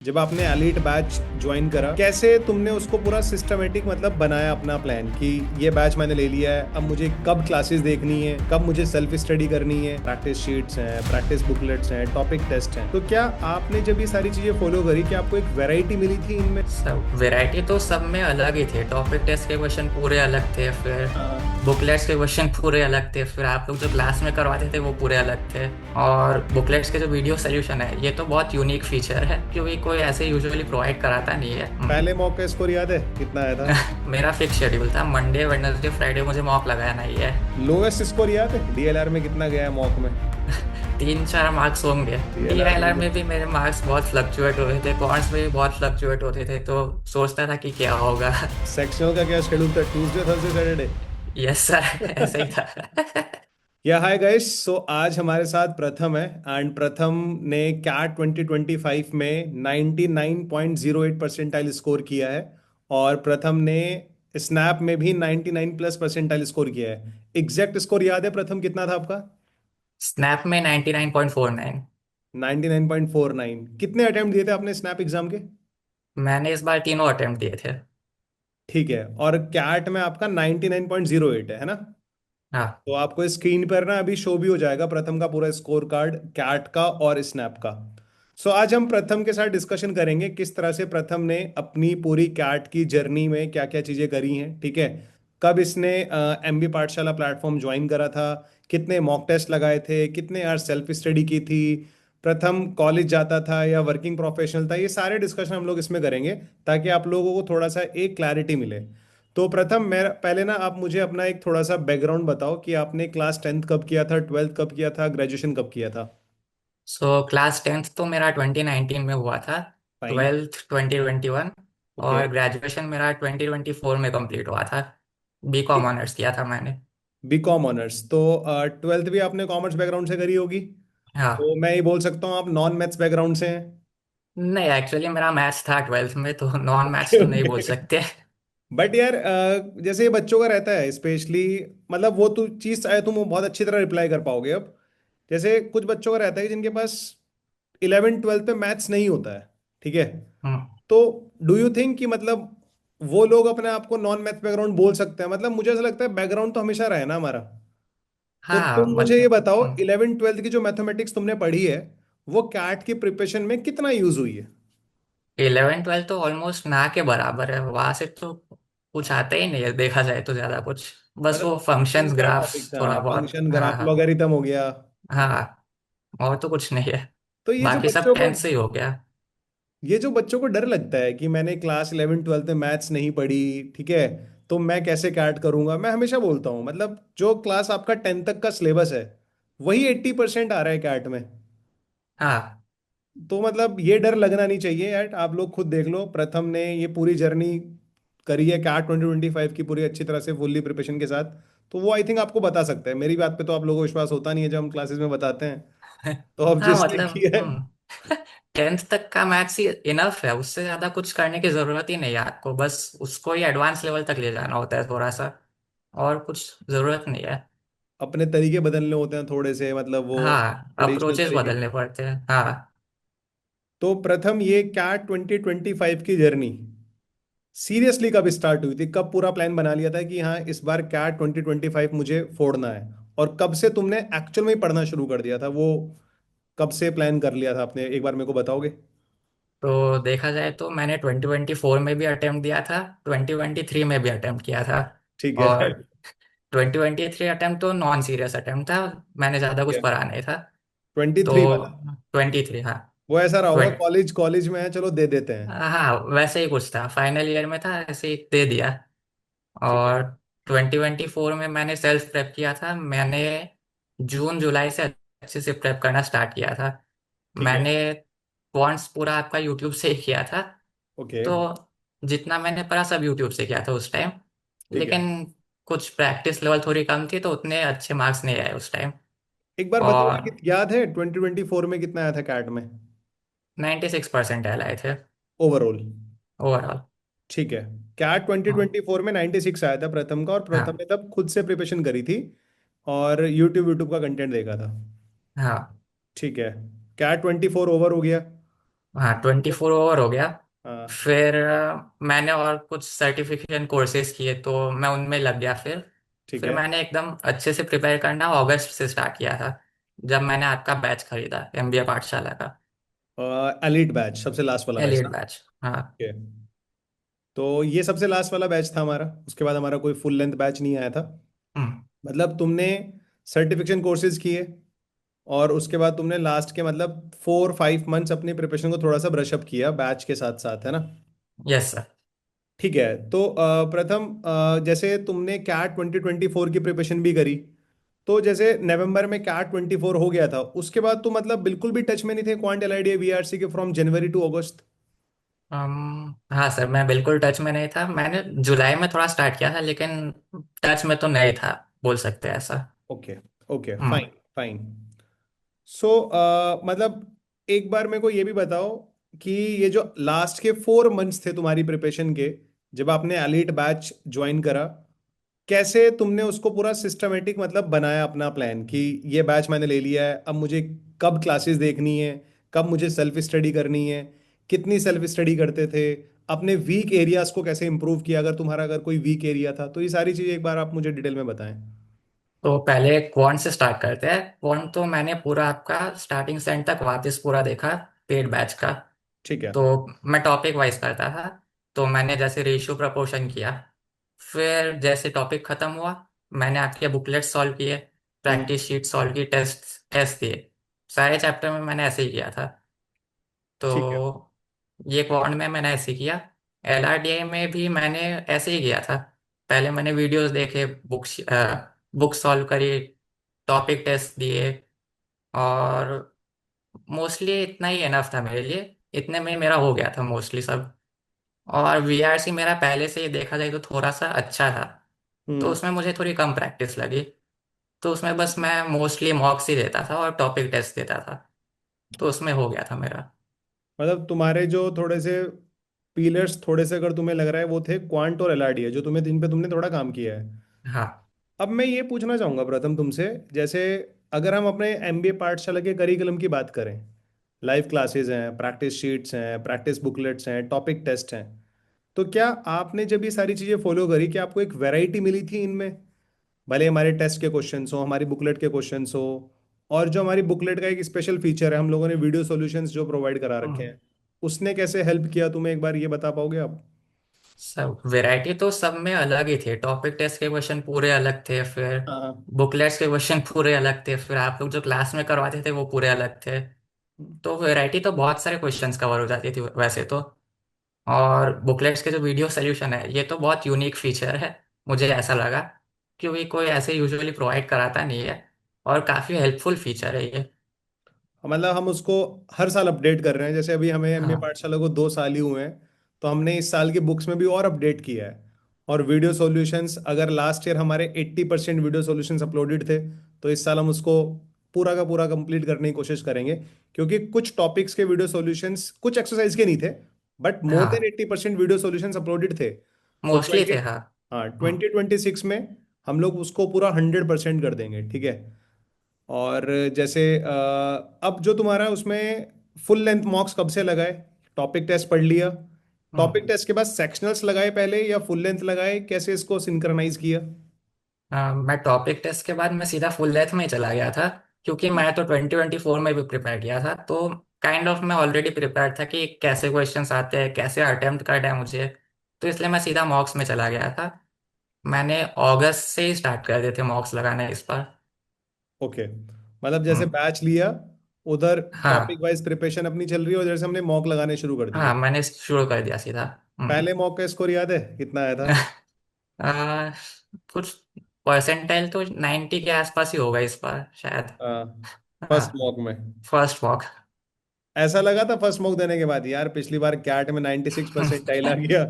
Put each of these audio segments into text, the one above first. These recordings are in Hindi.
जब आपने एलीट बैच ज्वाइन करा, कैसे तुमने उसको पूरा सिस्टमेटिक मतलब बनाया अपना प्लान कि ये बैच मैंने ले लिया है, अब मुझे कब क्लासेस देखनी है, कब मुझे सेल्फ स्टडी करनी है, प्रैक्टिस शीट्स हैं, प्रैक्टिस बुकलेट्स हैं, टॉपिक टेस्ट हैं। तो क्या आपने जब ये सारी चीजें फॉलो करी, क्या आपको एक वैरायटी मिली थी इनमें? सब वैरायटी तो सब में अलग ही थे। टॉपिक टेस्ट के क्वेश्चन पूरे अलग थे, फिर हाँ। बुकलेट्स के क्वेश्चन पूरे अलग थे, फिर आप लोग जो क्लास में करवाते थे वो पूरे अलग थे। और बुकलेट्स के जो वीडियो सोल्यूशन है ये तो बहुत यूनिक फीचर है क्योंकि कोई ऐसे यूजुअली प्रोवाइड कराता नहीं है। पहले मॉक का स्कोर याद है कितना आया था? मेरा फिक्स शेड्यूल था, मंडे वेडनेसडे फ्राइडे मुझे मॉक लगाना ही है। लोएस्ट स्कोर याद है डीएलआर में कितना गया है मॉक में? 3-4 मार्क्स होंगे। डीएलआर डीआईएलआर में में भी मेरे मार्क्स बहुत फ्लक्चुएट होते थे, कॉर्ड्स में भी बहुत फ्लक्चुएट होते थे, तो सोचता था कि क्या होगा। सेक्शनल का क्या शेड्यूल था? Tuesday Thursday Saturday? Yes sir, ऐसा ही था। या हाय गाइस, सो आज हमारे साथ प्रथम है। एंड प्रथम ने कैट 2025 में 99.08 परसेंटाइल स्कोर किया है। और प्रथम ने स्नैप में भी 99 प्लस परसेंटाइल स्कोर किया है। एग्जैक्ट स्कोर याद है प्रथम कितना था आपका? स्नैप में 99.49। 99.49। कितने अटेम्प्ट दिए थे आपने स्नैप एग्जाम के? मैंने इस बार तीनों अटेम्प्ट दिए थे। ठीक है। और कैट में आपका 99.08 है ना? हाँ। तो आपको स्क्रीन पर ना अभी शो भी हो जाएगा प्रथम का पूरा स्कोर कार्ड, कैट का और स्नैप का। सो आज हम प्रथम के साथ डिस्कशन करेंगे किस तरह से प्रथम ने अपनी पूरी कैट की जर्नी में क्या क्या चीजें करी हैं, ठीक है। कब इसने एमबी पाठशाला प्लेटफॉर्म ज्वाइन करा था, कितने मॉक टेस्ट लगाए थे, कितने यार सेल्फ स्टडी की थी, प्रथम कॉलेज जाता था या वर्किंग प्रोफेशनल था, ये सारे डिस्कशन हम लोग इसमें करेंगे ताकि आप लोगों को थोड़ा सा एक क्लैरिटी मिले। तो प्रथम, मैं पहले ना आप मुझे अपना एक थोड़ा सा बैकग्राउंड बताओ कि आपने क्लास 10th कब किया था, 12th कब किया था, ग्रेजुएशन कब किया था? क्लास 10th तो मेरा 2019 में हुआ था। फाइन। 12th 2021। ओके। और ग्रेजुएशन मेरा 2024 में कंप्लीट हुआ था। बीकॉम ऑनर्स किया था मैंने। बीकॉम ऑनर्स तो ट्वेल्थ भी आपने कॉमर्स बैकग्राउंड से करी होगी। हाँ। तो मैं ये बोल सकता हूँ आप नॉन मैथ्स बैकग्राउंड से हैं? नहीं, एक्चुअली मेरा मैथ्स था 12th में, तो नॉन मैथ्स ओके तो नहीं बोल ओके। सकते। बट यार जैसे ये बच्चों का रहता है स्पेशली, मतलब वो तो चीज़ चाहे तुम वो बहुत अच्छी तरह रिप्लाई कर पाओगे अब। जैसे कुछ बच्चों का रहता है कि जिनके पास 11 12 में मैथ्स नहीं होता है, ठीक है। हम्म। तो डू यू थिंक कि मतलब वो लोग अपने आप को नॉन मैथ बैकग्राउंड बोल सकते हैं? मतलब मुझे ऐसा लगता है बैकग्राउंड तो हमेशा रहे ना हमारा। तो हाँ तुम मुझे ये मतलब। बताओ 11 12 की जो मैथमेटिक्स तुमने पढ़ी है वो कैट की प्रिपरेशन में कितना यूज हुई है? 11 12 तो ऑलमोस्ट ना के बराबर है, वहां से तो कुछ आता ही नहीं है देखा जाए तो, ज्यादा कुछ। बस मतलब वो तीन फंक्शंस चार टॉपिक ग्राफ्स था, थोड़ा बहुत। फंक्शन, हाँ ग्राफ, हाँ। लॉगरिथम हो गया। हाँ, और तो कुछ नहीं है। तो ये जो बाकी सब बच्चों को 10th से ही हो गया। डर लगता है कि मैंने क्लास 11 12 में मैथ्स नहीं पढ़ी, ठीक है, तो मैं कैसे कैट करूंगा, मैं हमेशा बोलता हूँ मतलब जो क्लास आपका 10th तक का सिलेबस है वही 80% आ रहा है कैट में। हाँ तो मतलब ये डर लगना नहीं चाहिए यार। आप लोग खुद देख लो, प्रथम ने ये पूरी जर्नी करी है कैट 2025 की पूरी अच्छी तरह से फुल्ली प्रिपरेशन के साथ। तो वो आई थिंक आपको बता सकता है। मेरी बात पे तो आप लोगों को विश्वास होता नहीं है जब हम क्लासेस में बताते हैं। तो अब हाँ जिसने मतलब किया है। 10th तक का मैथ्स ही इनफ है, उससे ज्यादा कुछ करने की जरूरत ही नहीं है आपको, बस उसको ही एडवांस लेवल तक ले जाना होता है थोड़ा सा। और कुछ जरूरत नहीं है। अपने तरीके बदलने होते हैं थोड़े से, मतलब वो हाँ, ट्रेडिशनल अप्रोचेस तरीके। बदलने पड़ते हैं। हाँ। तो प्रथम ये कैट 2025 की जर्नी सीरियसली कब स्टार्ट हुई थी, कब पूरा प्लान बना लिया था कि हाँ इस बार कैट 2025 मुझे फोड़ना है? और कब से तुमने एक्चुअल में ही पढ़ना शुरू कर दिया था वो? कब से प्लान कर लिया था आपने, एक बार मेरे को बताओगे? तो देखा जाए तो मैंने 2024 में भी अटेम्प्ट दिया था, 2023 में भी अटेम्प्ट किया था। ठीक है। और 2023 अटेम्प्ट तो नॉन सीरियस अटेम्प्ट था, मैंने ज़्यादा ठीक कुछ है। पढ़ा नहीं था। 23 तो वाला? 23, हाँ। वो ऐसा रहा होगा 20। कॉलेज कॉलेज में है चलो दे देते हैं। हाँ वैसे ही कुछ था, फाइनल ईयर में था, ऐसे ही दे दिया। ठीक है। और 2024 में मैंने सेल्फ प्रेप किया था। मैंने जून जुलाई से अच्छे से प्रेप करना स्टार्ट किया था। ठीक है। मैंने क्वांट्स पूरा आपका यूट्यूब से ही किया था। ओके। तो जितना मैंने पढ़ा सब यूट्यूब से किया था उस टाइम। ठीक है। लेकिन कुछ प्रैक्टिस लेवल थोड़ी कम थी तो उतने अच्छे मार्क्स नहीं आए उस टाइम। एक बार बताओ और कि याद है 2024 में कितना आया था कैट में? 96% आए थे ओवरऑल? ओवरऑल। ठीक है। कैट 2024 में 96 आया था प्रथम का, और प्रथम हाँ ने तब खुद से प्रिपरेशन करी थी और यूट्यूब यूट्यूब का कंटेंट देखा था। हाँ ठीक है। कैट 24 ओवर हो गया। हाँ, 24 ओवर हो गया। हाँ। फिर मैंने और कुछ सर्टिफिकेशन कोर्सेज किए तो मैं उनमें लग गया। ठीक फिर है। मैंने एकदम अच्छे से प्रिपेयर करना अगस्त से स्टार्ट किया था, जब मैंने आपका बैच खरीदा एमबीए पाठशाला का। एलिट बैच सबसे लास्ट वाला बैच एलिट था। बैच, हाँ। Okay. तो ये सबसे लास्ट वाला बैच था हमारा, उसके बाद हमारा कोई फुल लेंथ बैच नहीं आया था। हम्म। मतलब तुमने सर्टिफिकेशन कोर्सेज किए, और उसके बाद तुमने लास्ट के मतलब 4-5 मंथ्स अपनी प्रिपरेशन को थोड़ा सा ब्रश अप किया बैच के साथ साथ, है ना? Yes sir. ठीक है। तो प्रथम, जैसे तुमने कैट 2024 की प्रिपरेशन भी करी, तो जैसे नवंबर में कैट 24 हो गया था, उसके बाद तो मतलब बिल्कुल भी टच में नहीं थे क्वांट एलआईडी वीआरसी के फ्रॉम जनवरी टू अगस्त। हाँ सर, मैं बिल्कुल टच में नहीं था। मैंने जुलाई में थोड़ा स्टार्ट किया था, लेकिन टच में तो नहीं था, बोल सकते हैं ऐसा। Okay. Okay, hmm. Fine fine. So मतलब एक बार मेरे को ये भी बताओ कि ये जो लास्ट के 4 मंथ्स थे तुम्हारी प्रिपरेशन के, जब आपने एलिट बैच ज्वाइन करा, कैसे तुमने उसको पूरा सिस्टमेटिक मतलब बनाया अपना प्लान कि ये बैच मैंने ले लिया है, अब मुझे कब क्लासेस देखनी है, कब मुझे सेल्फ स्टडी करनी है, कितनी सेल्फ स्टडी करते थे, अपने वीक एरियाज को कैसे इंप्रूव किया, अगर तुम्हारा अगर कोई वीक एरिया था, तो ये सारी चीजें एक बार आप मुझे डिटेल में बताएं। तो पहले क्वांट से स्टार्ट करते हैं। क्वांट तो मैंने पूरा आपका स्टार्टिंग से एंड तक वापस पूरा देखा, पेड बैच का। ठीक है। तो मैं टॉपिक वाइज करता था। तो मैंने जैसे रेशियो प्रपोर्शन किया। फिर जैसे टॉपिक खत्म हुआ, मैंने आपके बुकलेट सॉल्व किए, हम्म। प्रैक्टिस शीट सॉल्व की, टेस्ट टेस्ट दिए। सारे चैप्टर में मैंने ऐसे ही किया था। ठीक है। तो ये क्वांट में मैंने ऐसे ही किया। एलआरडीआई में भी मैंने ऐसे ही किया था। पहले मैंने वीडियोस देखे, बुक सॉल्व करी, टॉपिक टेस्ट दिए, और मोस्टली इतना ही एनफ था मेरे लिए। इतने में ही मेरा हो गया था मोस्टली सब। और वीआरसी मेरा पहले से ही देखा जाए तो थोड़ा सा अच्छा था, तो हम्म। उसमें मुझे थोड़ी कम प्रैक्टिस लगी। तो उसमें बस मैं मोस्टली मॉक्स ही देता था और टॉपिक टेस्ट देता था, तो उसमें हो गया था मेरा। मतलब तुम्हारे जो थोड़े से पिलर्स, थोड़े से अगर तुम्हें लग रहा है, वो थे क्वांट और एलआरडी है जो तुम्हें, जिन पे तुमने थोड़ा काम किया है। हाँ। अब मैं ये पूछना चाहूंगा प्रथम तुमसे, जैसे अगर हम अपने एमबीए पाठशाला के करिकुलम की बात करें, लाइव क्लासेस हैं, प्रैक्टिस शीट्स हैं, प्रैक्टिस बुकलेट्स हैं, टॉपिक टेस्ट हैं, तो क्या आपने जब ये सारी चीजें फॉलो करी, कि आपको एक वैरायटी मिली थी इनमें? भले हमारे टेस्ट के क्वेश्चंस हो, हमारी बुकलेट के क्वेश्चंस हो, और जो हमारी बुकलेट का एक स्पेशल फीचर है, हम लोगों ने वीडियो सॉल्यूशंस जो प्रोवाइड करा रखे हम्म। हैं, उसने कैसे हेल्प किया तुम्हें, एक बार ये बता पाओगे आप? सब वैरायटी तो सब में अलग ही थे। टॉपिक टेस्ट के क्वेश्चन पूरे अलग थे, फिर हाँ। बुकलेट्स के क्वेश्चन पूरे अलग थे, फिर आप लोग जो क्लास में करवाते थे वो पूरे अलग थे। तो वैरायटी तो बहुत सारे क्वेश्चंस कवर हो जाती थी वैसे तो। और बुकलेट्स के जो वीडियो सोल्यूशन है, ये तो बहुत यूनिक फीचर है, मुझे ऐसा लगा, क्योंकि कोई ऐसे यूजुअली प्रोवाइड कराता नहीं है। और काफ़ी हेल्पफुल फीचर है ये। मतलब हम उसको हर साल अपडेट कर रहे हैं, जैसे अभी हमें एमए हाँ। पाठशाला को 2 साल ही हुए हैं, तो हमने इस साल की बुक्स में भी और अपडेट किया है। और वीडियो सॉल्यूशंस, अगर लास्ट ईयर हमारे 80% वीडियो सॉल्यूशंस अपलोडेड थे, तो इस साल हम उसको पूरा का पूरा कंप्लीट करने की कोशिश करेंगे, क्योंकि कुछ टॉपिक्स के वीडियो सॉल्यूशंस कुछ एक्सरसाइज के नहीं थे, बट मोर देन हाँ, 80% वीडियो सॉल्यूशंस अपलोडेड थे। तो मोस्टली थे, 20, हाँ। हाँ, हम्म। 2026 में हम लोग उसको पूरा 100% कर देंगे, ठीक है? और जैसे अब जो तुम्हारा उसमें फुल लेंथ मॉक्स कब से लगाए? टॉपिक टेस्ट पढ़ लिया, टॉपिक हम्म। टेस्ट के बाद सेक्शनल्स लगाए पहले, या फुल लेंथ लगाए, कैसे इसको सिंक्रनाइज किया? मैं टॉपिक टेस्ट के बाद मैं सीधा फुल लेंथ में ही चला गया था, क्योंकि मैं तो 2024 में भी प्रिपेयर किया था। तो काइंड ऑफ मैं ऑलरेडी प्रिपेयर था कि कैसे क्वेश्चंस आते हैं, कैसे अटेम्प्ट करना है मुझे। तो इसलिए मैं सीधा मॉक्स में चला गया था। मैंने अगस्त से ही स्टार्ट कर दिए थे मॉक्स लगाने इस बार। ओके। मतलब जैसे हम्म। बैच लिया, उधर टॉपिक हाँ। वाइज प्रिपरेशन अपनी चल रही है, उधर से हमने मॉक लगाने शुरू कर दिए। हाँ, मैंने शुरू कर दिया सीधा। हम्म। पहले मॉक का स्कोर याद है कितना आया था? आ, कुछ परसेंटाइल तो 90 के आसपास ही होगा इस बार शायद। फर्स्ट हाँ, मॉक में फर्स्ट वॉक। ऐसा लगा था फर्स्ट मॉक देने के बाद, यार पिछली बार कैट में 96% आ गया,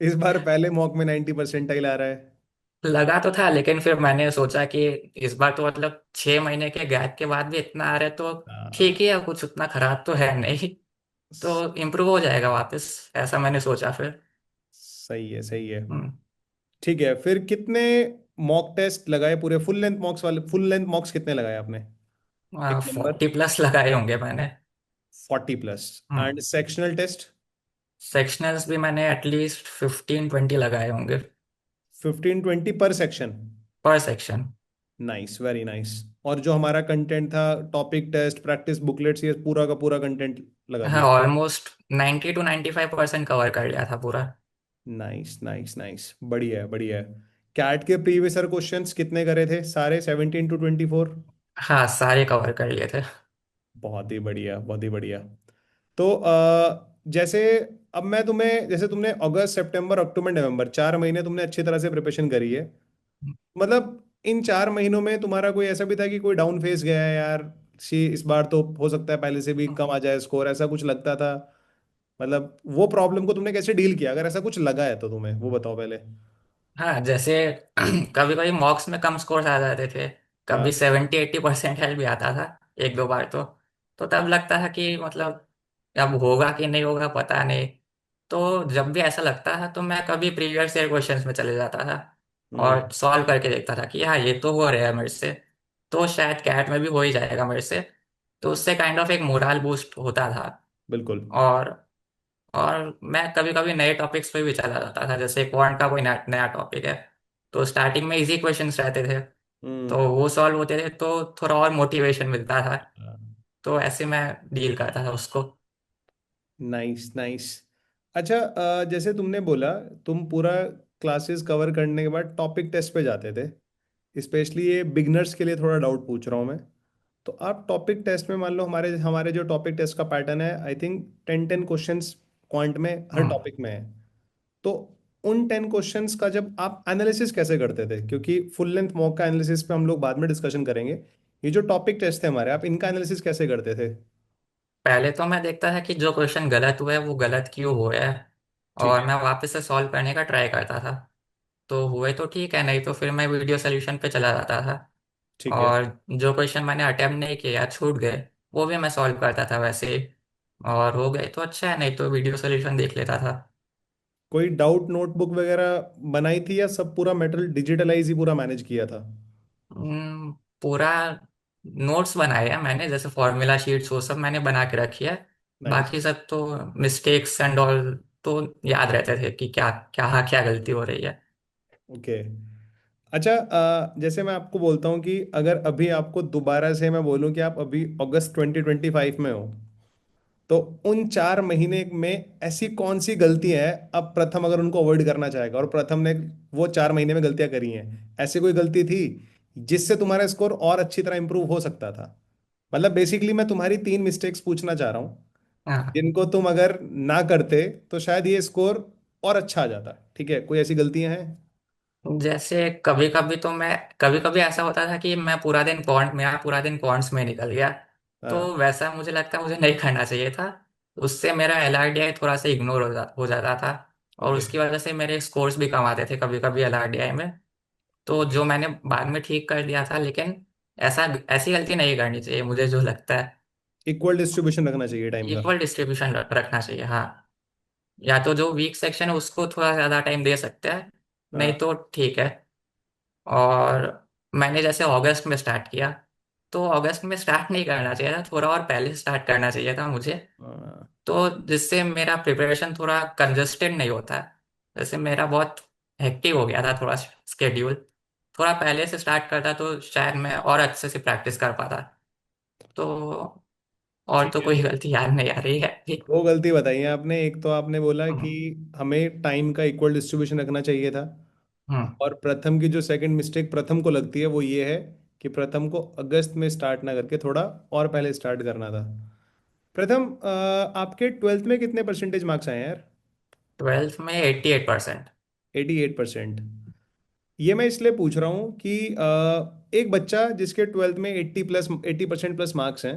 इस बार पहले मॉक में 90% आ रहा है। लगा तो था, लेकिन फिर मैंने सोचा कि इस बार तो मतलब 6 महीने के गैप के बाद भी इतना आ रहा है, तो हाँ, ठीक ही है, कुछ उतना खराब तो है नहीं। तो इम्प्रूव हो जाएगा वापस, ऐसा मैंने सोचा फिर। सही है सही है। हम्म। ठीक है, फिर कितने मॉक टेस्ट लगाए पूरे फुल लेंथ मॉक्स वाले? फुल लेंथ मॉक्स कितने लगाए आपने? एक नंबर। 40 प्लस लगाए होंगे मैंने। 40+। Hmm. And sectional test? Sectionals भी मैंने एटलीस्ट 15-20 लगाए होंगे 15-20 पर सेक्शन? पर सेक्शन। Nice, very nice. और जो हमारा कंटेंट था, टॉपिक टेस्ट, प्रैक्टिस बुकलेट्स, ये पूरा का पूरा कंटेंट लगा हाँ, दिया? ऑलमोस्ट 90 to 95% कवर कर लिया था पूरा। नाइस नाइस नाइस, बढ़िया है बढ़िया है। कैट के प्रीवियस ईयर क्वेश्चंस कितने करे थे? सारे 17 to 24? हाँ, सारे कवर कर लिए थे। बहुत ही बढ़िया, बहुत ही बढ़िया। तो जैसे अब मैं तुम्हें, जैसे तुमने अगस्त सितंबर अक्टूबर नवंबर 4 महीने तुमने अच्छी तरह से प्रिपरेशन करी है, मतलब इन 4 महीनों में तुम्हारा कोई ऐसा भी था कि कोई डाउन फेज गया है यार, सी इस बार तो हो सकता है पहले से भी कम आ जाए स्कोर, ऐसा कुछ लगता था? मतलब वो प्रॉब्लम को तुमने कैसे डील किया, अगर ऐसा कुछ लगा है तो तुम्हें वो बताओ पहले। हाँ, जैसे कभी कभी मॉक्स में कम स्कोर आ जाते थे, हाँ। कभी 70-80% भी आता था एक दो बार। तो तब लगता है कि मतलब अब होगा कि नहीं होगा पता नहीं। तो जब भी ऐसा लगता है तो मैं कभी प्रीवियस ईयर क्वेश्चंस में चले जाता था हम्म। और सॉल्व करके देखता था कि हाँ, ये तो हो रहा है मेरे से, तो शायद कैट में भी हो ही जाएगा मेरे से। तो उससे काइंड ऑफ एक मोरल बूस्ट होता था। बिल्कुल। और और मैं कभी कभी नए टॉपिक्स पे भी चला जाता था, जैसे क्वांट का कोई नया नया टॉपिक है तो स्टार्टिंग में इजी क्वेश्चंस रहते थे, हम्म। तो वो सॉल्व होते थे तो थोड़ा और मोटिवेशन मिलता था। हाँ। तो ऐसे मैं डील करता था उसको। Nice nice. अच्छा, जैसे तुमने बोला तुम पूरा क्लासेस कवर करने के बाद टॉपिक टेस्ट पे जाते थे, स्पेशली ये बिगनर्स के लिए थोड़ा डाउट पूछ रहा हूँ मैं। तो आप टॉपिक टेस्ट में मान लो, हमारे हमारे जो टॉपिक टेस्ट का पैटर्न है, आई थिंक 10 10 क्वेश्चंस क्वांट में हर हम्म। टॉपिक में है। तो उन 10 क्वेश्चंस का जब आप एनालिसिस कैसे करते थे, क्योंकि फुल लेंथ मॉक का एनालिसिस पे हम लोग बाद में डिस्कशन करेंगे, ये जो टॉपिक टेस्ट थे हमारे, आप इनका एनालिसिस कैसे करते थे? पहले तो मैं देखता था कि जो क्वेश्चन गलत हुआ है वो गलत क्यों हुआ है, ठीक और है। मैं वापस से सॉल्व करने का ट्राई करता था। तो हुए तो ठीक है, नहीं तो फिर मैं वीडियो सोल्यूशन पे चला जाता था। ठीक है। और जो क्वेश्चन मैंने अटेम्प्ट नहीं किया या छूट गए वो भी मैं सॉल्व करता था वैसे ही। और हो गए तो अच्छा है, नहीं तो वीडियो सोल्यूशन देख लेता था। कोई डाउट नोटबुक वगैरह बनाई थी या सब पूरा मेटेरियल डिजिटलाइज ही पूरा मैनेज किया था? पूरा नोट्स बनाए हैं मैंने, जैसे फॉर्मूला शीट्स वो सब मैंने बना के रखी है। नाइस। बाकी सब तो मिस्टेक्स एंड ऑल तो याद रहते थे कि क्या क्या क्या गलती हो रही है। ओके। अच्छा, जैसे मैं आपको बोलता हूँ कि अगर अभी आपको दोबारा से मैं बोलूँ कि आप अभी अगस्त 2025 में हो, तो उन 4 महीने में ऐसी कौन सी गलती है अब प्रथम अगर उनको अवॉइड करना चाहेगा, और प्रथम ने वो 4 महीने में गलतियां करी हैं, ऐसी कोई गलती थी जिससे तुम्हारा स्कोर और अच्छी तरह इंप्रूव हो सकता था? मतलब बेसिकली मैं तुम्हारी 3 मिस्टेक्स पूछना चाह रहा हूँ, हाँ, जिनको तुम अगर ना करते तो शायद ये स्कोर और अच्छा आ जाता। ठीक है, कोई ऐसी गलतियां हैं? जैसे कभी कभी तो मैं कभी कभी ऐसा होता था कि मैं पूरा दिन कॉन्ट मेरा पूरा दिन कॉन्ट्स में निकल गया। हाँ। तो वैसा मुझे लगता है मुझे नहीं करना चाहिए था। उससे मेरा LRDI थोड़ा सा इग्नोर हो जाता था, और ओके। उसकी वजह से मेरे स्कोर्स भी कम आते थे कभी कभी LRDI में। तो जो मैंने बाद में ठीक कर दिया था, लेकिन ऐसा ऐसी गलती नहीं करनी चाहिए मुझे जो लगता है। इक्वल डिस्ट्रीब्यूशन रखना चाहिए टाइम का। इक्वल डिस्ट्रीब्यूशन रखना चाहिए, हाँ। या तो जो वीक सेक्शन है उसको थोड़ा ज्यादा टाइम दे सकते हैं, नहीं हाँ। तो ठीक है। और मैंने जैसे अगस्त में स्टार्ट किया, तो अगस्त में स्टार्ट नहीं करना चाहिए था, थोड़ा और पहले स्टार्ट करना चाहिए था मुझे। हाँ, तो जिससे मेरा प्रिपरेशन थोड़ा कंजस्टेड नहीं होता। जैसे मेरा बहुत हेक्टिक हो गया था थोड़ा स्केड्यूल, थोड़ा पहले से स्टार्ट करता तो शायद मैं और अच्छे से प्रैक्टिस कर पाता। तो और ठीक तो है। कोई गलती याद नहीं आ रही है अभी। दो गलती बताई है आपने, एक तो आपने बोला कि हम्म। हमें टाइम का इक्वल डिस्ट्रीब्यूशन रखना चाहिए था, हम्म। और प्रथम की जो सेकंड मिस्टेक प्रथम को लगती है वो ये है कि प्रथम को अगस्त में स्टार्ट ना करके थोड़ा और पहले स्टार्ट करना था। प्रथम, आपके 12th में कितने परसेंटेज मार्क्स आए हैं यार? 12th में 88%। 88%? ये मैं इसलिए पूछ रहा हूँ कि एक बच्चा जिसके 12th में 80% प्लस मार्क्स हैं,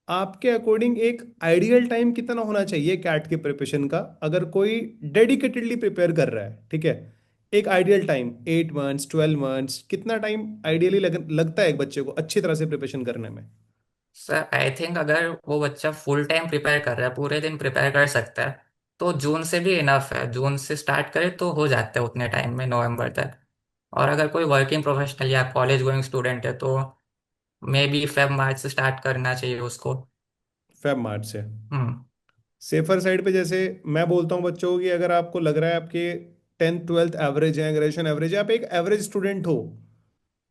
आपके अकॉर्डिंग एक आइडियल टाइम कितना होना चाहिए कैट के प्रिपरेशन का, अगर कोई डेडिकेटेडली प्रिपेयर कर रहा है? ठीक है, एक आइडियल टाइम 8 मंथ्स 12 मंथ्स, कितना टाइम आइडियली लगता है एक बच्चे को अच्छी तरह से प्रिपरेशन करने में? सर, आई थिंक अगर वो बच्चा फुल टाइम प्रिपेयर कर रहा है, पूरे दिन प्रिपेयर कर सकता है, तो जून से भी इनफ है। जून से स्टार्ट करे तो हो जाता है उतने टाइम में, नवंबर तक। और अगर कोई वर्किंग प्रोफेशनल या कॉलेज गोइंग स्टूडेंट है तो मे बी फेब मार्च से स्टार्ट करना चाहिए उसको। फेब मार्च से। हम्म। सेफर साइड पे जैसे मैं बोलता हूँ बच्चों को कि अगर आपको लग रहा है आपके 10th 12th एवरेज है, ग्रेजुएशन एवरेज है, आप एक एवरेज स्टूडेंट हो,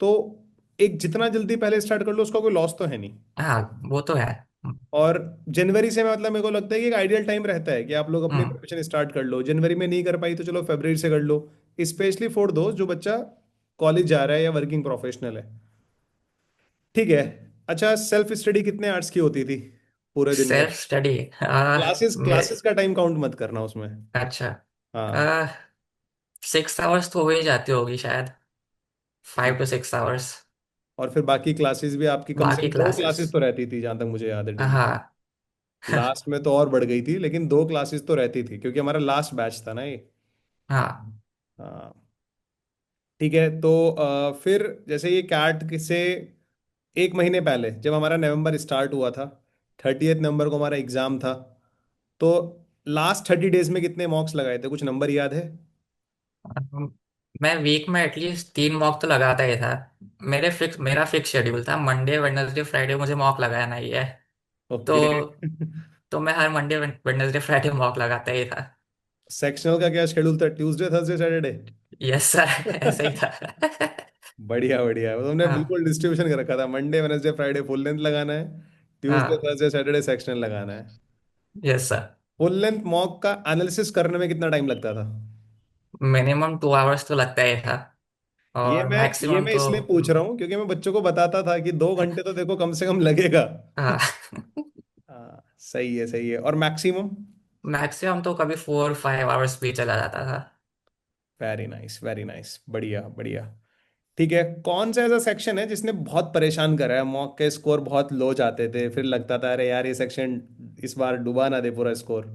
तो एक जितना जल्दी पहले स्टार्ट कर लो उसका कोई लॉस तो है नहीं। हाँ, वो तो है। और जनवरी से मतलब मेरे को लगता है कि एक आइडियल टाइम रहता है कि आप लोग अपनी हम्म। प्रिपरेशन स्टार्ट कर लो। जनवरी में नहीं कर पाई तो चलो फरवरी से कर लो, स्पेशली फॉर दो जो बच्चा कॉलेज जा रहा है या वर्किंग प्रोफेशनल है। ठीक है। अच्छा, सेल्फ स्टडी कितने आवर्स की होती थी पूरे दिन में? Self study. क्लासेस मेरे। क्लासेस का टाइम काउंट मत करना उसमें। अच्छा। हाँ। 6 आवर्स तो हो ही जाती होगी शायद। 5 to 6 आवर्स। और फिर बाकी क्लासेस भी आपकी कम से बाकी कम दो क्लासेस। क्लासेस तो रहती थी जहां तक मुझे याद है डेली। हाँ। लास्ट में तो और बढ़ गई थी, लेकिन दो क्लासेस तो रहती थी क्योंकि हमारा लास्ट बैच था ना ये। हाँ। हाँ। ठीक है। तो फिर जैसे ये कैट से एक महीने पहले जब हमारा नवंबर स्टार्ट हुआ था, 30th नवंबर को हमारा एग्जाम था, तो लास्ट 30 डेज में कितने मॉक्स लगाए थे, कुछ नंबर याद है? मैं वीक में एटलीस्ट 3 मॉक तो लगाता ही था। मेरा फिक्स शेड्यूल था, मंडे वेडनेसडे फ्राइडे मुझे मॉक लगाना ही है। तो ओके। तो मैं हर मंडे वेडनेसडे फ्राइडे मॉक लगाता ही था। सेक्शनल का क्या शेड्यूल था, Tuesday Thursday Saturday? Yes sir. ऐसा ही था। बढ़िया बढ़िया, तो हमने हाँ। बिल्कुल डिस्ट्रीब्यूशन कर रखा था, Monday Wednesday Friday full length लगाना है, ट्यूसडे हाँ। थर्सडे सैटरडे सेक्शनल लगाना है। Yes sir. Full length mock का एनालिसिस करने में कितना टाइम लगता था? मिनिमम 2 आवर्स तो लगता ही था। ये और मैं ये मैक्सिमम मैं तो। इसलिए पूछ रहा हूँ क्योंकि मैं बच्चों को बताता था कि 2 घंटे तो देखो कम से कम लगेगा। हाँ। हाँ सही है सही है। और मैक्सिमम? मैक्सिमम तो कभी 4 5 आवर्स भी चला जाता था। वेरी नाइस वेरी नाइस, बढ़िया बढ़िया। ठीक है। कौन सा ऐसा सेक्शन है जिसने बहुत परेशान करा है, मॉक के स्कोर बहुत लो जाते थे, फिर लगता था अरे यार ये सेक्शन इस बार डुबा ना दे पूरा स्कोर?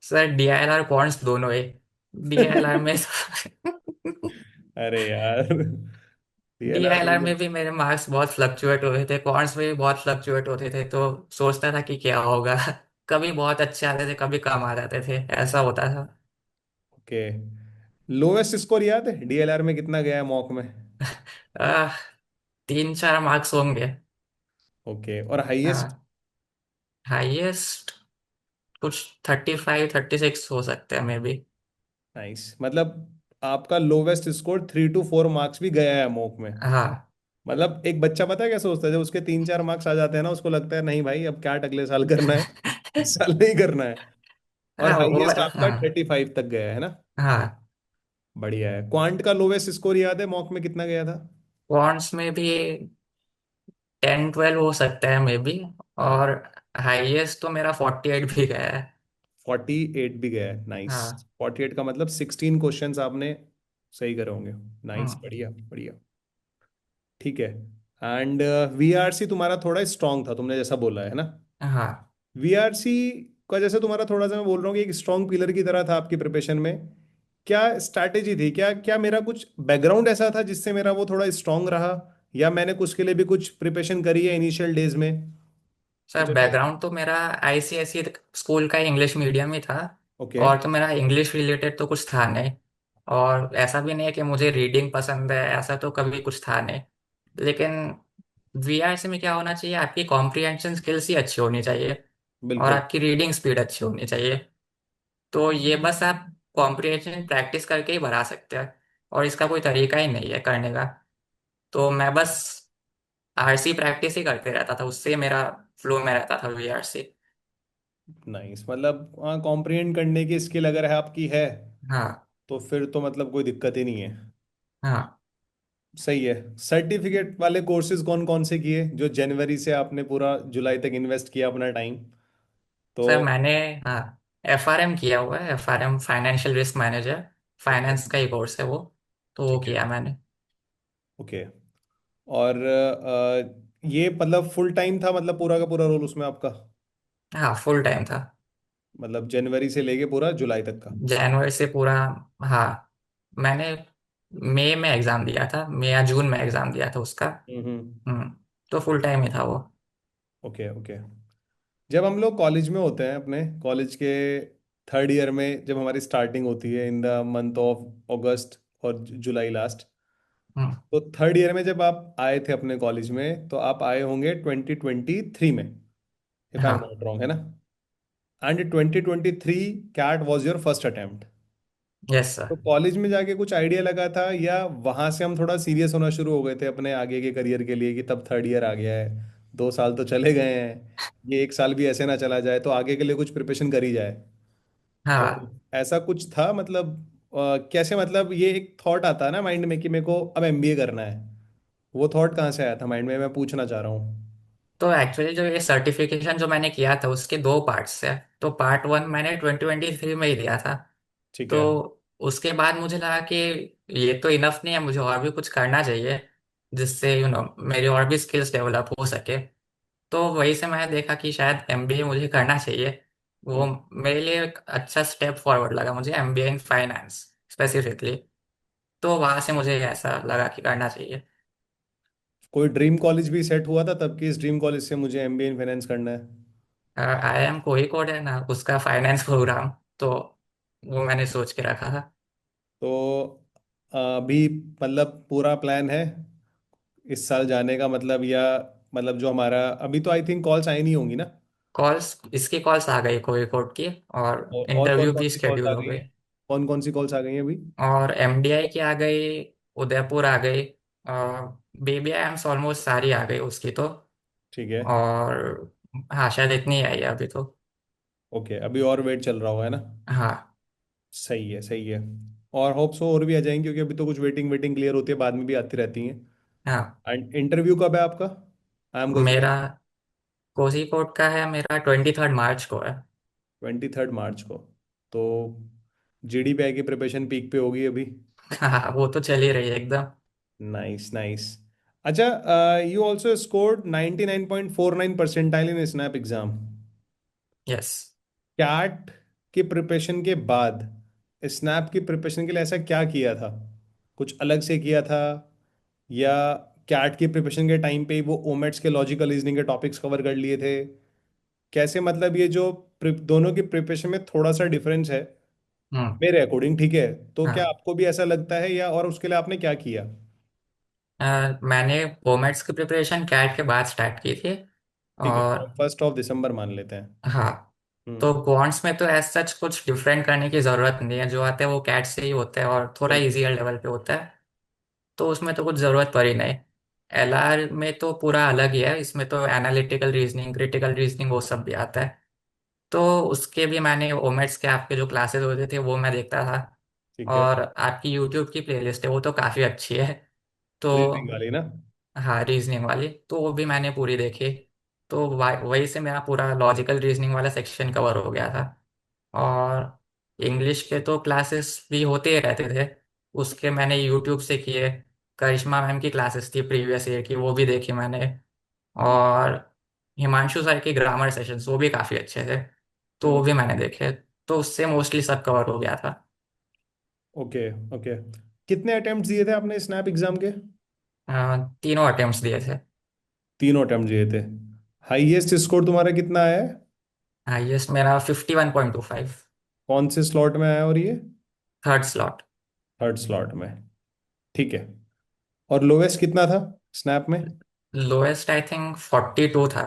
सर DILR कॉन्स दोनों है। DILR में अरे यार डीएलआर में DILR तो में भी मेरे मार्क्स बहुत फ्लक्चुएट होते थे, कॉन्स में भी बहुत फ्लक्चुएट होते थे, तो सोचता था कि क्या होगा। कभी बहुत अच्छे आते थे, कभी कम आ जाते थे, ऐसा होता था। ओके। लोएस्ट स्कोर याद है डीएलआर में कितना गया है मॉक में? आ, 3 4 मार्क्स होंगे। ओके, और हाईएस्ट? हाँ। हाईएस्ट कुछ 35 36 हो सकते हैं मे बी। नाइस, मतलब आपका लोवेस्ट स्कोर 3 to 4 मार्क्स भी गया है मॉक में। हाँ। मतलब एक बच्चा पता है क्या सोचता है जब उसके 3 4 मार्क्स आ जाते हैं ना, उसको लगता है नहीं भाई अब क्या अगले साल करना है, इस साल नहीं करना है। और हाँ वो। हाईएस्ट आपका हाँ। 35 तक गया है ना? हाँ। बढ़िया है। क्वांट का लोवेस्ट स्कोर याद है मॉक में कितना गया था? कॉन्स में भी 10 12 हो सकता है मे बी। हाँ। और हाईएस्ट तो मेरा 48 भी गया है। 48 भी गया है, नाइस। हाँ। 48 का मतलब 16 क्वेश्चंस आपने सही करे होंगे। नाइस, हम्म। बढ़िया बढ़िया। ठीक है। एंड वीआरसी तुम्हारा थोड़ा स्ट्रांग था, तुमने जैसा बोला है ना? हाँ वीआरसी का जैसे तुम्हारा थोड़ा सा मैं बोल रहा हूँ कि एक स्ट्रांग पिलर की तरह था आपकी प्रिपरेशन में, क्या स्ट्रैटेजी थी, क्या क्या मेरा कुछ बैकग्राउंड ऐसा था जिससे मेरा वो थोड़ा स्ट्रांग रहा, या मैंने कुछ के लिए भी कुछ प्रिपरेशन करी है इनिशियल डेज में? सर, कुछ ऐसा? बैकग्राउंड तो मेरा ICSE स्कूल का इंग्लिश मीडियम ही था। ओके। और तो मेरा इंग्लिश रिलेटेड तो कुछ था नहीं। और ऐसा भी नहीं है कि मुझे रीडिंग पसंद है, ऐसा तो कभी कुछ था नहीं। लेकिन VRC में क्या होना चाहिए, आपकी कॉम्प्रिहेंशन स्किल्स ही अच्छी होनी चाहिए। और बिल्कुल। आपकी रीडिंग स्पीड अच्छी होनी चाहिए। तो ये बस आप कॉम्प्रिहेंशन प्रैक्टिस करके ही बढ़ा सकते हैं। और इसका कोई तरीका ही नहीं है करने का। तो मैं बस RC प्रैक्टिस ही करते रहता था, उससे मेरा फ्लो में रहता था VRC। नाइस, मतलब हाँ कॉम्प्रिहेंड करने की स्किल अगर है आपकी है हाँ। तो फिर तो मतलब कोई दिक्कत ही नहीं है। हाँ। सही है। सर्टिफिकेट वाले कोर्सेज कौन कौन से किए जो जनवरी से आपने पूरा जुलाई तक इन्वेस्ट किया अपना टाइम? तो सर मैंने। हाँ। FRM किया हुआ है, FRM financial risk manager. Okay. Finance का ही कोर्स है वो। तो वो ठीक है। किया मैंने। ओके। और ये मतलब फुल टाइम था, मतलब पूरा का पूरा रोल उसमें आपका? हाँ, फुल टाइम था। मतलब जनवरी से लेके पूरा जुलाई तक का? जनवरी से पूरा। हाँ। मैंने मई में एग्जाम दिया था, मई या जून में एग्जाम दिया था उसका। हम्म। हम्म। तो फुल टाइम ही था वो। Okay okay. जब हम लोग कॉलेज में होते हैं अपने कॉलेज के थर्ड ईयर में, जब हमारी स्टार्टिंग होती है इन द मंथ ऑफ अगस्त और जुलाई लास्ट, हम्म। तो थर्ड ईयर में जब आप आए थे अपने कॉलेज में तो आप आए होंगे 2023 में, इफ आई एम हाँ। नॉट रॉन्ग, है ना? And 2023 CAT was your first attempt. Yes sir. तो कॉलेज में जाके कुछ आइडिया लगा था, या वहां से हम थोड़ा सीरियस होना शुरू हो गए थे अपने आगे के करियर के लिए, कि तब थर्ड ईयर आ गया है, 2 साल तो चले गए हैं, ये 1 साल भी ऐसे ना चला जाए, तो आगे के लिए कुछ प्रिपरेशन करी जाए। तो हाँ। ऐसा कुछ था मतलब, कैसे, मतलब ये एक थॉट आता है ना माइंड में कि मेरे को अब एमबीए करना है, वो थॉट कहाँ से आया था माइंड में, मैं पूछना चाह रहा हूँ। तो एक्चुअली जो ये सर्टिफिकेशन जो मैंने किया था उसके दो पार्ट्स है। तो पार्ट वन मैंने 2023 में ही दिया था। ठीक तो है। उसके बाद मुझे लगा कि ये तो इनफ नहीं है, मुझे और भी कुछ करना चाहिए जिससे मेरी और भी स्किल्स डेवलप हो सके। तो वही से मैंने देखा कि शायद एमबीए मुझे करना चाहिए। वो हम्म, मेरे लिए एक अच्छा स्टेप फॉरवर्ड लगा मुझे, एमबीए इन फाइनेंस स्पेसिफिकली। तो वहां से मुझे ऐसा लगा कि करना चाहिए। कोई ड्रीम कॉलेज भी सेट हुआ था तब कि इस ड्रीम कॉलेज से मुझे एमबीए इन फाइनेंस करना है? IIM कोड है ना, उसका फाइनेंस प्रोग्राम। तो वो मैंने सोच के रखा था। तो अभी मतलब पूरा प्लान है इस साल जाने का, मतलब, या मतलब जो हमारा अभी तो आई थिंक कॉल्स आई नहीं होंगी ना? कॉल्स, इसकी कॉल्स आ गई कोड की, और और कौन इंटरव्यू कौन भी सी कॉल्स आ शेड्यूल हो गई गई। हैं? कौन कौन सी कॉल्स आ गई हैं अभी? और एमडीआई की आ गई, उदयपुर आ गई, और बीबीआईएम्स ऑलमोस्ट सारी आ गई उसकी तो। ठीक है। और हाँ, शायद इतनी आई है अभी तो। ओके, अभी और वेट चल रहा होगा, है ना? हाँ। सही है, सही है। और होप सो और भी आ जाएंगे, क्योंकि अभी तो कुछ वेटिंग वेटिंग क्लियर होती है, बाद में भी आती रहती हैं। हाँ। एंड इंटरव्यू कब है आपका? I am going. मेरा कोझीकोड का है, मेरा 23 मार्च को है। 23 मार्च को। तो जीडीपीआई की प्रिपरेशन पीक पे होगी अभी। हाँ, वो तो चल ही रही है एकदम। Nice, nice. अच्छा, you also scored 99.49 percentile in SNAP exam. Yes. CAT की प्रिपरेशन के बाद स्नैप की प्रिपरेशन के लिए ऐसा क्या किया था? कुछ अलग से किया था, या कैट की प्रिपरेशन के टाइम पे ही वो ओमेट्स के लॉजिकल रीजनिंग के टॉपिक्स कवर कर लिए थे? कैसे, मतलब ये जो दोनों की प्रिपरेशन में थोड़ा सा डिफरेंस है हम्म। मेरे अकॉर्डिंग, ठीक है? तो क्या हाँ। आपको भी ऐसा लगता है, या और उसके लिए आपने क्या किया? मैंने वोमेट्स की प्रिपरेशन कैट के बाद स्टार्ट की थी। ठीक है, और 1 दिसंबर मान लेते हैं। हाँ, हम्म। तो क्वांट्स में तो एज सच कुछ डिफरेंट करने की ज़रूरत नहीं है, जो आता है वो कैट से ही होता है और थोड़ा बिल्कुल। इजियर लेवल पे होता है। तो उसमें तो कुछ ज़रूरत पड़ी नहीं। एलआर में तो पूरा अलग ही है, इसमें तो एनालिटिकल रीजनिंग, क्रिटिकल रीजनिंग वो सब भी आता है। तो उसके भी मैंने ओमेट्स के आपके जो क्लासेस होते थे वो मैं देखता था। ठीक है। और आपकी यूट्यूब की प्लेलिस्ट है वो तो काफ़ी अच्छी है। तो रीजनिंग वाली ना? हाँ, रीजनिंग वाली तो वो भी मैंने पूरी देखी। तो वही से मेरा पूरा लॉजिकल रीजनिंग वाला सेक्शन कवर हो गया था। और इंग्लिश के तो क्लासेस भी होते ही रहते थे, उसके मैंने यूट्यूब से किए। करिश्मा मैम की क्लासेस थी प्रीवियस ईयर की, वो भी देखी मैंने। और हिमांशु सर के ग्रामर सेशंस वो भी काफ़ी अच्छे थे, तो वो हम्म। भी मैंने देखे। तो उससे मोस्टली सब कवर हो गया था। Okay, okay. कितने अटेम्प्ट दिए थे आपने स्नैप एग्जाम के? तीनों अटेम्प्ट्स दिए थे। तीनों अटेम्प्ट दिए थे। हाईएस्ट स्कोर तुम्हारा कितना आया है? हाईएस्ट मेरा 51.25। कौन से स्लॉट में आया, और ये? Third slot. थर्ड स्लॉट में। ठीक है। और लोवेस्ट कितना था स्नैप में? लोएस्ट आई थिंक 42 था।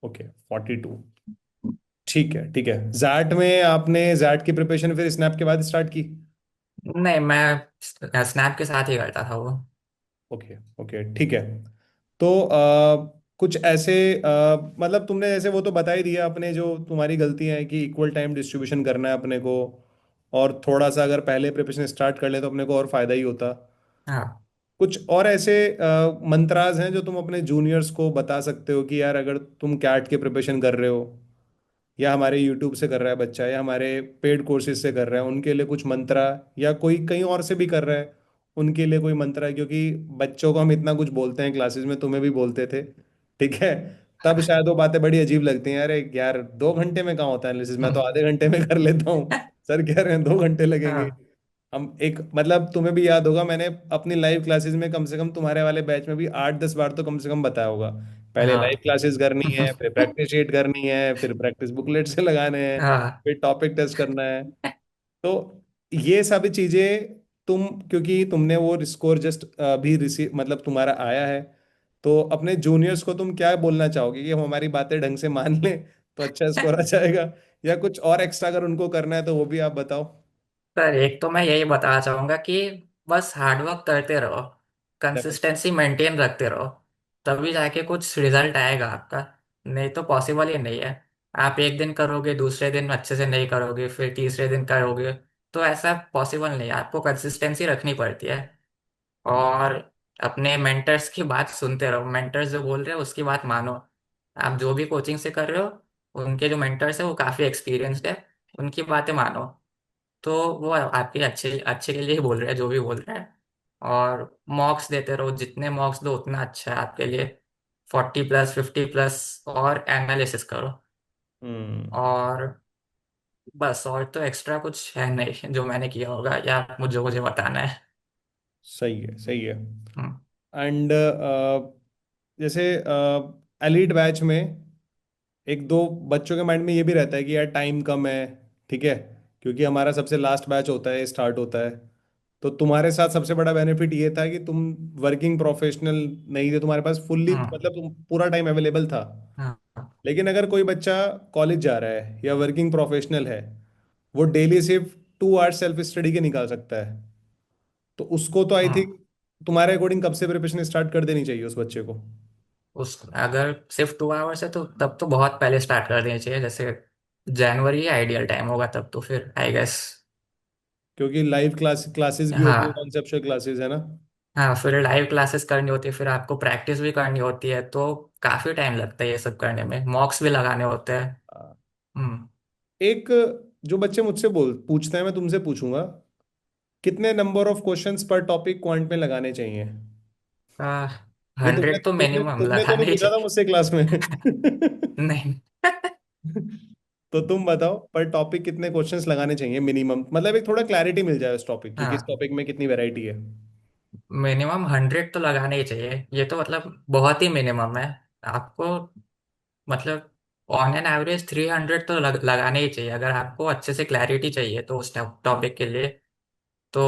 ओके, 42। ठीक है, ठीक है। जैट में आपने जैट की प्रिपरेशन फिर स्नैप के बाद स्टार्ट की? नहीं, मैं स्नैप के साथ ही करता था वो। ओके, ओके, ठीक है। तो कुछ ऐसे, मतलब तुमने जैसे वो तो बता ही दिया अपने जो तुम्हारी गलतियां हैं, कि इक्वल टाइम डिस्ट्रीब्यूशन करना है अपने को, और थोड़ा सा अगर पहले प्रिपरेशन स्टार्ट कर ले तो अपने को और फायदा ही होता। हाँ। कुछ और ऐसे मंत्राज हैं जो तुम अपने जूनियर्स को बता सकते हो, कि यार अगर तुम कैट के प्रिपरेशन कर रहे हो, या हमारे यूट्यूब से कर रहा है बच्चा, या हमारे पेड कोर्सेज से कर रहा है, उनके लिए कुछ मंत्रा, या कोई कहीं और से भी कर रहा है उनके लिए कोई मंत्रा है? क्योंकि बच्चों को हम इतना कुछ बोलते हैं क्लासेस में, तुम्हें भी बोलते थे, ठीक है? तब शायद वो बातें बड़ी अजीब लगती हैं, अरे यार 2 घंटे में कहाँ होता है एनालिसिस, मैं तो आधे घंटे में कर लेता हूँ, सर कह रहे हैं 2 घंटे लगेंगे। हाँ। हम एक, मतलब तुम्हें भी याद होगा, मैंने अपनी लाइव क्लासेस में कम से कम तुम्हारे वाले बैच में भी 8-10 बार तो कम से कम बताया होगा, पहले लाइव हाँ। क्लासेस करनी है, फिर प्रैक्टिस शीट करनी है, फिर प्रैक्टिस बुकलेट से लगाने हैं, हाँ। फिर टॉपिक टेस्ट करना है। तो ये सभी चीजें तुम, क्योंकि तुमने वो स्कोर जस्ट अभी रिसीव, मतलब तुम्हारा आया है, तो अपने जूनियर्स को तुम क्या बोलना चाहोगे कि हम हमारी बातें ढंग से मान लें तो अच्छा स्कोर आ जाएगा, या कुछ और एक्स्ट्रा अगर उनको करना है तो वो भी आप बताओ। सर एक तो मैं यही बताना चाहूंगा कि बस हार्डवर्क करते रहो, डेफिनेटली। कंसिस्टेंसी मेंटेन रखते रहो, तभी जाके कुछ रिजल्ट आएगा आपका। नहीं तो पॉसिबल ही नहीं है। आप एक दिन करोगे, दूसरे दिन अच्छे से नहीं करोगे, फिर तीसरे दिन करोगे, तो ऐसा पॉसिबल नहीं है। आपको कंसिस्टेंसी रखनी पड़ती है। और अपने मेंटर्स की बात सुनते रहो, मेंटर्स जो बोल रहे हो उसकी बात मानो। आप जो भी कोचिंग से कर रहे हो, उनके जो मेंटर्स है वो काफ़ी एक्सपीरियंस्ड है, उनकी बातें मानो। तो वो आपके अच्छे अच्छे के लिए ही बोल रहे हैं जो भी बोल रहे हैं। और मॉक्स देते रहो, जितने मॉक्स दो उतना अच्छा है आपके लिए। 40+, 50+, और एनालिसिस करो। हम्म। और बस, और तो एक्स्ट्रा कुछ है नहीं जो मैंने किया होगा या मुझे मुझे बताना है। सही है, सही है। हम्म। एंड जैसे एलीट बैच में एक दो बच्चों के माइंड में ये भी रहता है कि यार टाइम कम है, ठीक है, क्योंकि हमारा सबसे लास्ट बैच होता है, स्टार्ट होता है। तो तुम्हारे साथ सबसे बड़ा बेनिफिट ये था कि तुम वर्किंग प्रोफेशनल नहीं थे, तुम्हारे पास फुल्ली हम्म। मतलब पूरा टाइम अवेलेबल था। हाँ। लेकिन अगर कोई बच्चा कॉलेज जा रहा है या वर्किंग प्रोफेशनल है, वो डेली सिर्फ 2 आवर्स सेल्फ स्टडी के निकाल सकता है। तो उसको तो आई हाँ। थिंक तुम्हारे अकॉर्डिंग कब से प्रिपरेशन स्टार्ट कर देनी चाहिए उस बच्चे को? उस अगर सिर्फ 2 आवर्स है तो तब तो बहुत पहले स्टार्ट कर देनी चाहिए। जैसे जनवरी आइडियल टाइम होगा तब तो, फिर आई गेस। क्योंकि लाइव क्लासेस भी होती है, हाँ। कॉन्सेप्चुअल क्लासेस है ना। हाँ, फिर लाइव क्लासेस करनी होती है, फिर आपको प्रैक्टिस भी करनी होती है, तो काफी टाइम लगता है ये सब करने में, मॉक्स भी लगाने होते हैं। हाँ। हम्म। एक जो बच्चे मुझसे बोल पूछते हैं, मैं तुमसे पूछूंगा, कितने नंबर ऑफ क्वेश्चंस पर टॉपिक क्वांट में लगाने चाहिए? ये तुमने 100 तो तुमने मिनिमम तुमने तो लगाने नहीं ही पूछा था चाहिए। मुझसे क्लास में। नहीं। तो तुम बताओ पर टॉपिक कितने क्वेश्चंस लगाने चाहिए मिनिमम, मतलब एक थोड़ा क्लैरिटी मिल जाए उस टॉपिक की, किस हाँ, टॉपिक में कितनी वैरायटी है। मिनिमम 100 तो लगाने ही चाहिए। ये तो मतलब बहुत ही मिनिमम है आपको। मतलब ऑन एन एवरेज 300 तो लगाने ही चाहिए, अगर आपको अच्छे से क्लैरिटी चाहिए तो उस टॉपिक के लिए। तो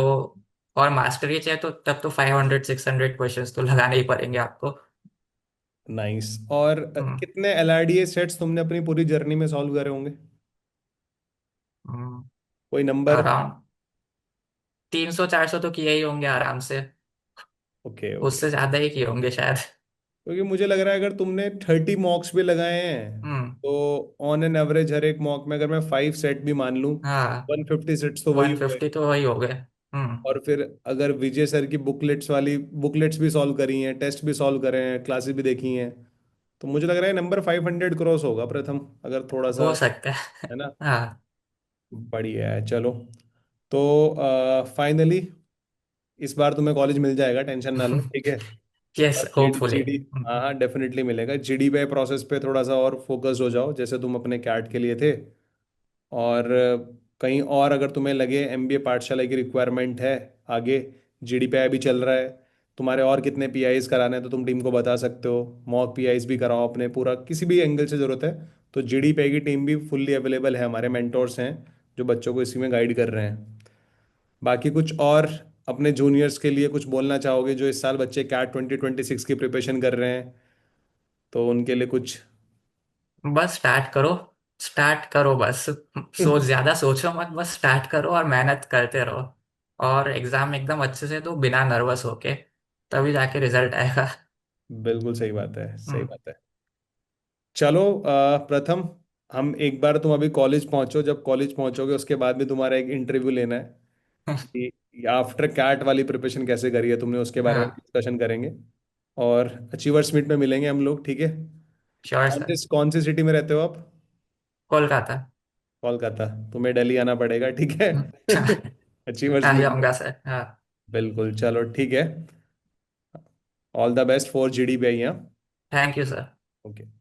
और मास्टरी चाहिए तो तब तो 500 600 क्वेश्चंस तो लगाने ही पड़ेंगे आपको। नाइस। और हम्म। कितने एलआरडीए सेट्स तुमने अपनी पूरी जर्नी में सॉल्व करे होंगे? कोई नंबर? अराउंड 300 400 तो किए ही होंगे आराम से। Okay, okay. उससे ज्यादा ही किए होंगे शायद। क्योंकि मुझे लग रहा है अगर तुमने 30 मॉक्स भी लगाए हैं, हम्म। तो ऑन एन एवरेज हर एक मॉक में अगर मैं 5 सेट भी मान लूं, हाँ, 150 सेट्स तो वही वन हुए। फिफ्टी तो वही हो गए। हम्म। और फिर अगर विजय सर की बुकलेट्स भी सॉल्व करी हैं, टेस्ट भी सॉल्व करे हैं, क्लासेस भी देखी हैं, तो मुझे लग रहा है नंबर 500 क्रॉस होगा प्रथम, अगर थोड़ा सा, हो सकता है। है ना। हाँ। बढ़िया है, चलो। तो फाइनली इस बार तुम्हें कॉलेज मिल जाएगा, टेंशन ना लो, ठीक है। यस, और जीडी होपफुली। जीडी हाँ हाँ, डेफिनेटली मिलेगा। जीडी पे प्रोसेस पे थोड़ा सा और फोकस हो जाओ, जैसे तुम अपने कैट के लिए थे। और कहीं और अगर तुम्हें लगे एमबीए पाठशाला की रिक्वायरमेंट है आगे, जीडी पे अभी चल रहा है, तुम्हारे और कितने पीआईज कराने हैं तो तुम टीम को बता सकते हो। मॉक पीआईज भी कराओ अपने, पूरा किसी भी एंगल से ज़रूरत है तो जीडी पे की टीम भी फुल्ली अवेलेबल है, हमारे मेंटोर्स हैं जो बच्चों को इसी में गाइड कर रहे हैं। बाकी कुछ और अपने जूनियर्स के लिए कुछ बोलना चाहोगे जो इस साल बच्चे कैट 2026 की प्रिपरेशन कर रहे हैं, तो उनके लिए कुछ? बस स्टार्ट करो, स्टार्ट करो बस। ज्यादा सोचो मत, बस स्टार्ट करो और मेहनत करते रहो। और एग्जाम एकदम अच्छे से दो, बिना नर्वस होके, तभी जाके रिजल्ट आएगा। बिल्कुल सही बात है, सही हम्म। बात है। चलो प्रथम, हम एक बार तुम अभी कॉलेज पहुंचो, जब कॉलेज पहुंचोगे उसके बाद भी तुम्हारा एक इंटरव्यू लेना है कि आफ्टर कैट वाली प्रिपरेशन कैसे करी है तुमने, उसके बारे में हाँ। डिस्कशन करेंगे। और अचीवर्स मीट में मिलेंगे हम लोग, ठीक है। Sure sir. कौन सी सिटी में रहते हो आप? कोलकाता। कोलकाता। तुम्हें दिल्ली आना पड़ेगा, ठीक है। अचीवर्स आ मीट में। जाऊंगा सर, हाँ। बिल्कुल, चलो ठीक है। All the best for GD पे, यहाँ। Thank you sir. ओके।